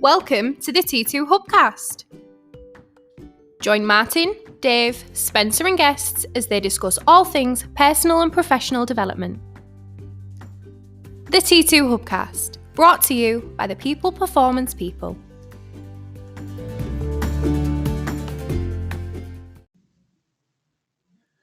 Welcome to the T2 hubcast. Join Martin, Dave, Spencer and guests as they discuss all things personal and professional development. The T2 hubcast, brought to you by the People Performance People.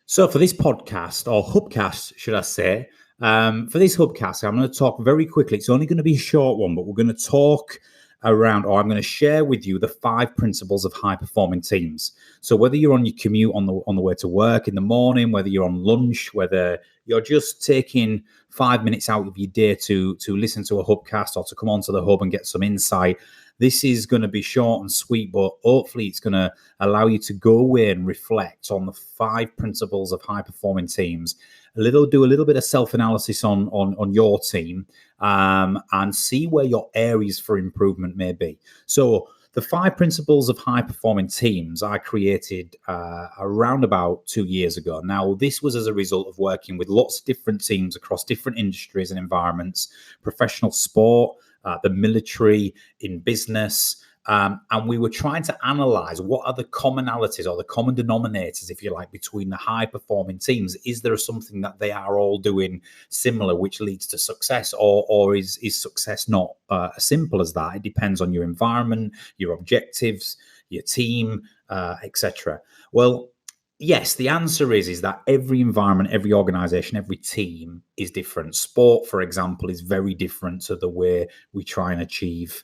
So for this podcast, or hubcast, should I say, for this hubcast, I'm going to talk very quickly. It's only going to be a short one, but we're going to talk around, or I'm going to share with you the 5 principles of high-performing teams. So whether you're on your commute on the way to work in the morning, whether you're on lunch, whether you're just taking 5 minutes out of your day to listen to a hubcast or to come onto the hub and get some insight, this is going to be short and sweet, but hopefully it's going to allow you to go away and reflect on the 5 principles of high-performing teams. Do a little bit of self-analysis on your team and see where your areas for improvement may be. So the 5 principles of high-performing teams I created around about 2 years ago. Now, this was as a result of working with lots of different teams across different industries and environments, professional sport, the military, in business, and we were trying to analyze what are the commonalities or the common denominators, if you like, between the high-performing teams. Is there something that they are all doing similar which leads to success, or is success not as simple as that? It depends on your environment, your objectives, your team, etc. Well, yes, the answer is that every environment, every organization, every team is different. Sport, for example, is very different to the way we try and achieve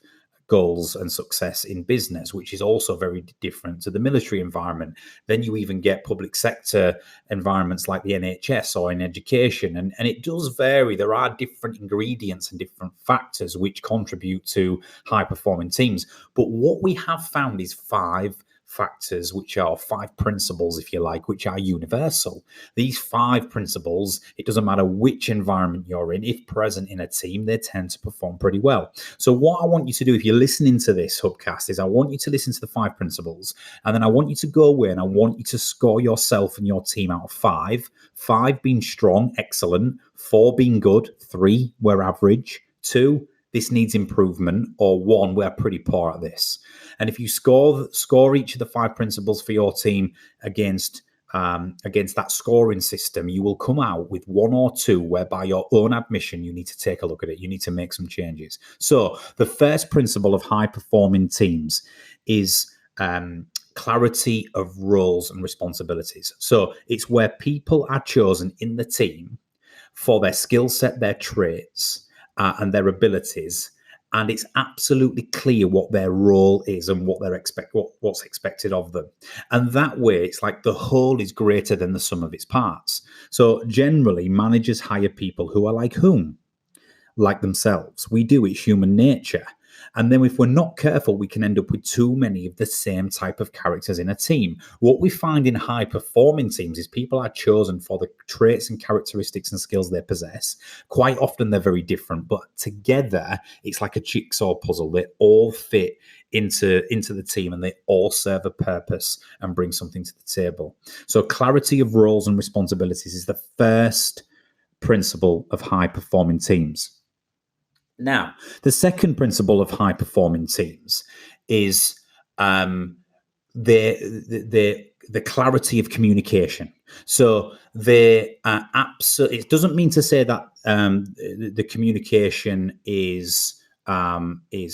goals and success in business, which is also very different to the military environment. Then you even get public sector environments like the NHS or in education, and it does vary. There are different ingredients and different factors which contribute to high-performing teams. But what we have found is 5 factors, which are 5 principles, if you like, which are universal. These 5 principles, it doesn't matter which environment you're in, if present in a team, they tend to perform pretty well. So what I want you to do, if you're listening to this hubcast, is I want you to listen to the 5 principles, and then I want you to go away and I want you to score yourself and your team out of 5. 5 being strong, excellent. 4 being good. 3, we're average. 2, this needs improvement, or 1, we're pretty poor at this. And if you score each of the 5 principles for your team against that scoring system, you will come out with 1 or 2 where, by your own admission, you need to take a look at it. You need to make some changes. So the first principle of high-performing teams is clarity of roles and responsibilities. So it's where people are chosen in the team for their skill set, their traits, and their abilities, and it's absolutely clear what their role is and what what's expected of them. And that way, it's like the whole is greater than the sum of its parts. So generally, managers hire people who are like whom? Like themselves. We do, it's human nature. And then if we're not careful, we can end up with too many of the same type of characters in a team. What we find in high-performing teams is people are chosen for the traits and characteristics and skills they possess. Quite often, they're very different, but together, it's like a jigsaw puzzle. They all fit into the team, and they all serve a purpose and bring something to the table. So clarity of roles and responsibilities is the first principle of high-performing teams. Now, the second principle of high-performing teams is the clarity of communication. So they are absolutely. It doesn't mean to say that the communication is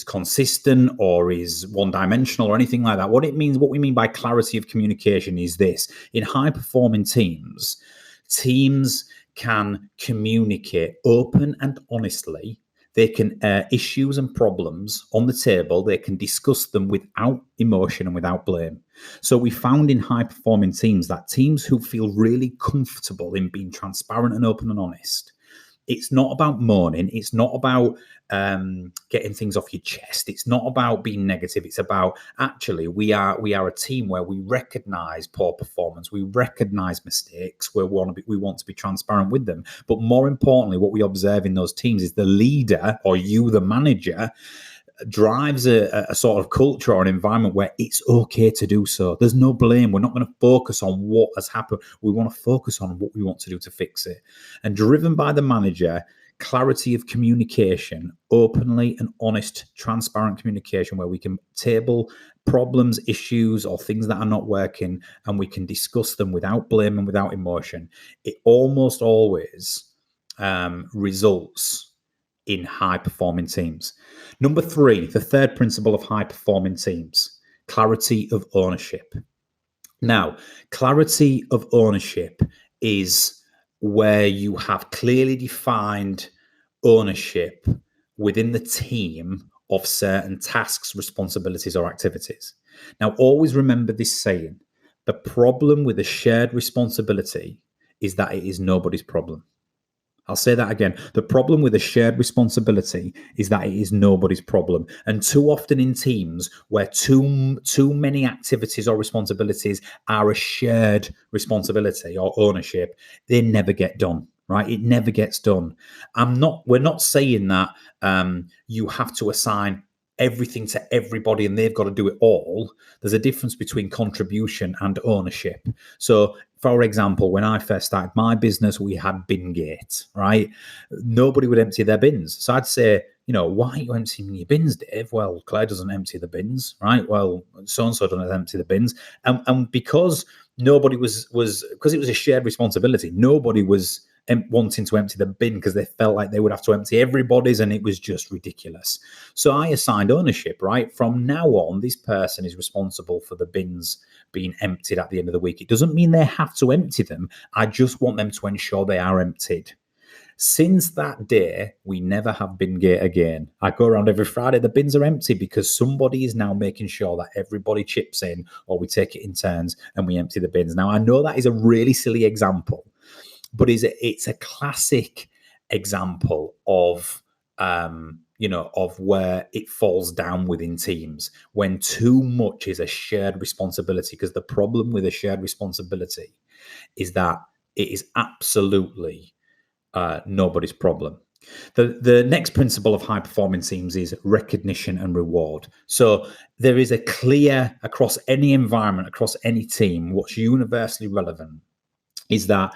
consistent or is one-dimensional or anything like that. What we mean by clarity of communication is this: in high-performing teams can communicate open and honestly. They can issues and problems on the table. They can discuss them without emotion and without blame. So we found in high-performing teams that teams who feel really comfortable in being transparent and open and honest, it's not about moaning. It's not about getting things off your chest. It's not about being negative. It's about actually we are a team where we recognize poor performance. We recognize mistakes. We want to be transparent with them. But more importantly, what we observe in those teams is the leader, or you, the manager, drives a sort of culture or an environment where it's okay to do so. There's no blame. We're not going to focus on what has happened. We want to focus on what we want to do to fix it. And driven by the manager clarity of communication, openly and honest, transparent communication where we can table problems, issues, or things that are not working, and we can discuss them without blame and without emotion. It almost always results in high-performing teams. Number 3, the third principle of high-performing teams, clarity of ownership. Now, clarity of ownership is where you have clearly defined ownership within the team of certain tasks, responsibilities, or activities. Now, always remember this saying: the problem with a shared responsibility is that it is nobody's problem. I'll say that again. The problem with a shared responsibility is that it is nobody's problem. And too often in teams where too many activities or responsibilities are a shared responsibility or ownership, they never get done, right? It never gets done. We're not saying that you have to assign everything to everybody and they've got to do it all. There's a difference between contribution and ownership. So, for example, when I first started my business, we had bin gates, right? Nobody would empty their bins. So I'd say, why are you emptying your bins, Dave? Well, Claire doesn't empty the bins, right? Well, so-and-so doesn't empty the bins. And because nobody was because it was a shared responsibility, nobody was wanting to empty the bin because they felt like they would have to empty everybody's, and it was just ridiculous. So I assigned ownership, right? From now on, this person is responsible for the bins being emptied at the end of the week. It doesn't mean they have to empty them. I just want them to ensure they are emptied. Since that day, we never have bin gate again. I go around every Friday, the bins are empty because somebody is now making sure that everybody chips in, or we take it in turns and we empty the bins. Now, I know that is a really silly example, but it's a classic example of of where it falls down within teams when too much is a shared responsibility. Because the problem with a shared responsibility is that it is absolutely nobody's problem. The next principle of high-performing teams is recognition and reward. So there is a clear, across any environment, across any team, what's universally relevant is that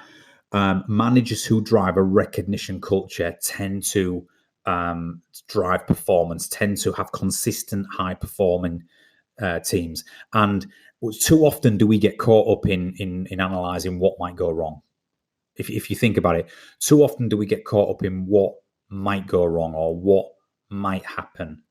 managers who drive a recognition culture tend to drive performance, tend to have consistent high-performing teams. And too often do we get caught up in analysing what might go wrong. If you think about it, too often do we get caught up in what might go wrong, or what might happen,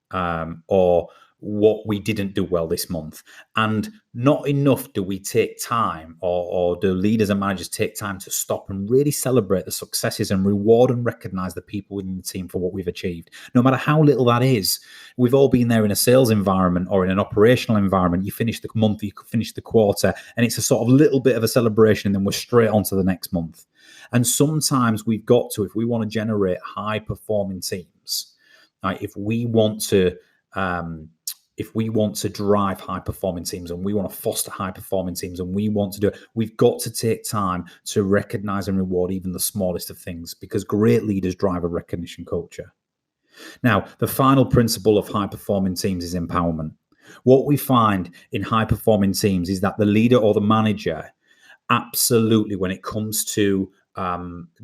or what we didn't do well this month. And not enough do we take time, or do leaders and managers take time to stop and really celebrate the successes and reward and recognize the people within the team for what we've achieved, no matter how little that is. We've all been there in a sales environment or in an operational environment. You finish the month, you finish the quarter, and it's a sort of little bit of a celebration, and then we're straight on to the next month. And sometimes we've got to, if we want to generate high performing teams, right, if we want to drive high performing teams, and we want to foster high performing teams, and we want to do it, we've got to take time to recognize and reward even the smallest of things, because great leaders drive a recognition culture. Now, the final principle of high performing teams is empowerment. What we find in high performing teams is that the leader or the manager, absolutely, when it comes to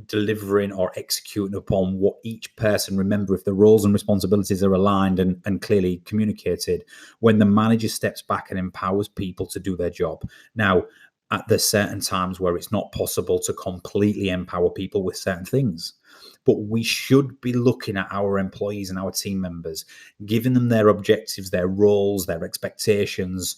delivering or executing upon what each person, remember, if the roles and responsibilities are aligned and clearly communicated, when the manager steps back and empowers people to do their job. Now, there's certain times where it's not possible to completely empower people with certain things, but we should be looking at our employees and our team members, giving them their objectives, their roles, their expectations,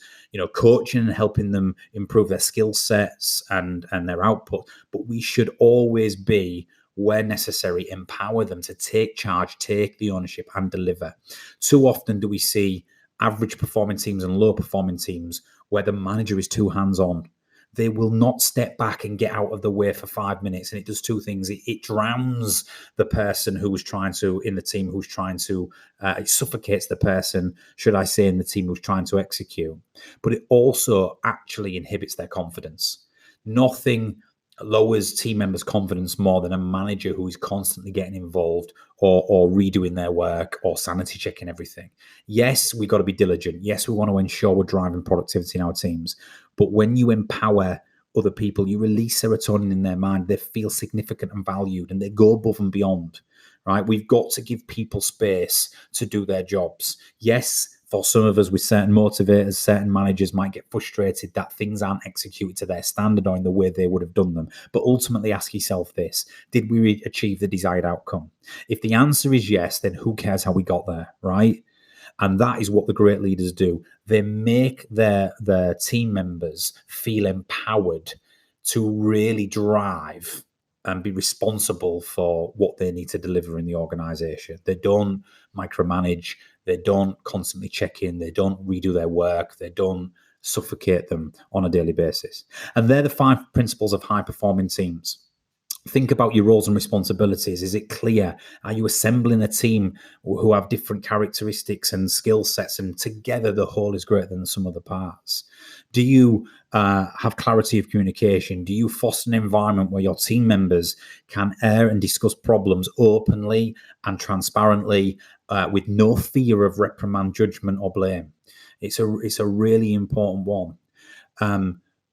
coaching and helping them improve their skill sets and their output. But we should always be, where necessary, empower them to take charge, take the ownership, and deliver. Too often do we see average performing teams and low performing teams where the manager is too hands-on. They will not step back and get out of the way for 5 minutes. And it does two things. It drowns the person who was trying to, in the team, who's trying to, it suffocates the person, should I say, in the team who's trying to execute. But it also actually inhibits their confidence. Nothing lowers team members' confidence more than a manager who is constantly getting involved or redoing their work or sanity checking everything. Yes, we've got to be diligent. Yes, we want to ensure we're driving productivity in our teams. But when you empower other people, you release serotonin in their mind. They feel significant and valued, and they go above and beyond, right? We've got to give people space to do their jobs. Yes, for some of us with certain motivators, certain managers might get frustrated that things aren't executed to their standard or in the way they would have done them. But ultimately ask yourself this: did we achieve the desired outcome? If the answer is yes, then who cares how we got there, right? And that is what the great leaders do. They make their team members feel empowered to really drive and be responsible for what they need to deliver in the organization. They don't micromanage. They don't constantly check in. They don't redo their work. They don't suffocate them on a daily basis. And they're the 5 principles of high-performing teams. Think about your roles and responsibilities. Is it clear? Are you assembling a team who have different characteristics and skill sets, and together the whole is greater than the sum of the parts? Do you have clarity of communication? Do you foster an environment where your team members can air and discuss problems openly and transparently with no fear of reprimand, judgment, or blame? It's a really important one.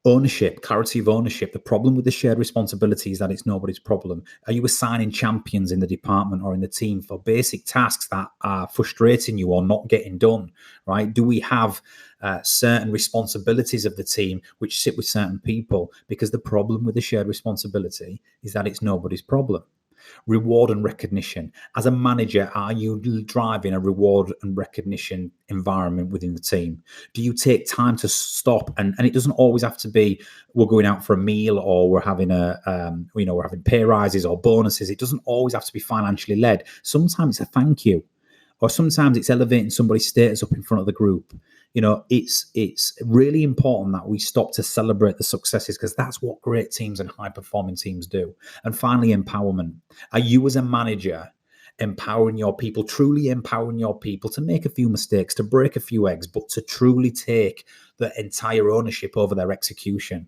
Ownership, clarity of ownership. The problem with the shared responsibility is that it's nobody's problem. Are you assigning champions in the department or in the team for basic tasks that are frustrating you or not getting done, right? Do we have certain responsibilities of the team which sit with certain people? Because the problem with the shared responsibility is that it's nobody's problem. Reward and recognition. As a manager, are you driving a reward and recognition environment within the team? Do you take time to stop? And it doesn't always have to be we're going out for a meal or we're having we're having pay rises or bonuses. It doesn't always have to be financially led. Sometimes it's a thank you, or sometimes it's elevating somebody's status up in front of the group. It's really important that we stop to celebrate the successes, because that's what great teams and high-performing teams do. And finally, empowerment. Are you as a manager empowering your people, truly empowering your people to make a few mistakes, to break a few eggs, but to truly take the entire ownership over their execution?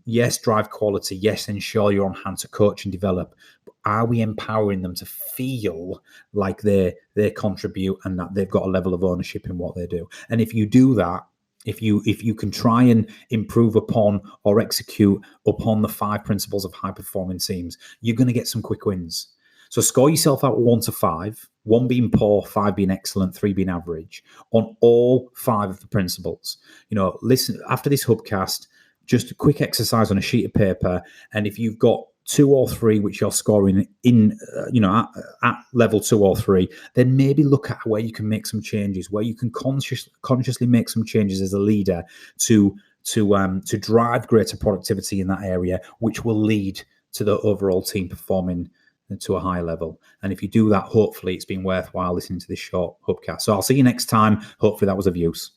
Yes, drive quality. Yes, ensure you're on hand to coach and develop. But are we empowering them to feel like they contribute and that they've got a level of ownership in what they do? And if you do that, if you can try and improve upon or execute upon the 5 principles of high-performing teams, you're going to get some quick wins. So score yourself out 1 to 5, 1 being poor, 5 being excellent, 3 being average, on all 5 of the principles. Listen, after this hubcast, just a quick exercise on a sheet of paper. And if you've got 2 or 3 which you're scoring in, at level 2 or 3, then maybe look at where you can make some changes, where you can consciously make some changes as a leader to drive greater productivity in that area, which will lead to the overall team performing to a high level. And if you do that, hopefully it's been worthwhile listening to this short hubcast. So I'll see you next time. Hopefully that was of use.